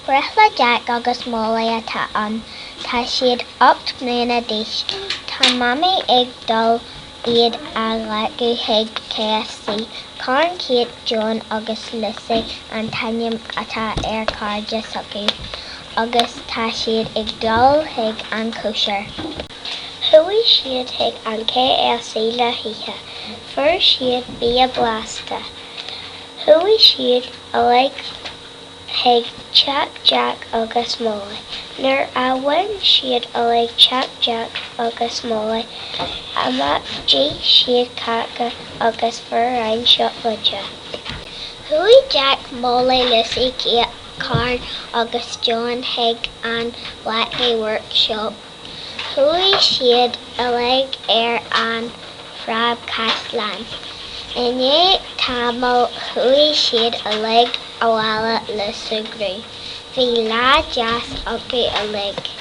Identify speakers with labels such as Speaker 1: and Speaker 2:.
Speaker 1: Breithle Jack agus Molly atá an, tá siad 8 mbliana d'aois. Tá mami ag dul iad a leagadh chuig KFC. Carn Kate, John agus Lucy an tainneam atá ar cairde sucaí, agus tá siad ag dul chuig an cóisiir. Thuaidh siad chuig an KFC le hithe, fuair siad bí a blasta. Thuaidh siad a chuig Jack agus Molly. Nuair a bhain siad a chuig Jack agus Molly, amach siad caca agus bhreain seo uide. Thuaidh Jack, Molly, Lucy, Kate, Carn agus John chuig an leagadh workshop. Thuaidh siad a chuig ar an phráb Caisleán. Inné tamil thuaidh siad a chuig a bhalla le sugrú. Bhí lá deas acu a chuig.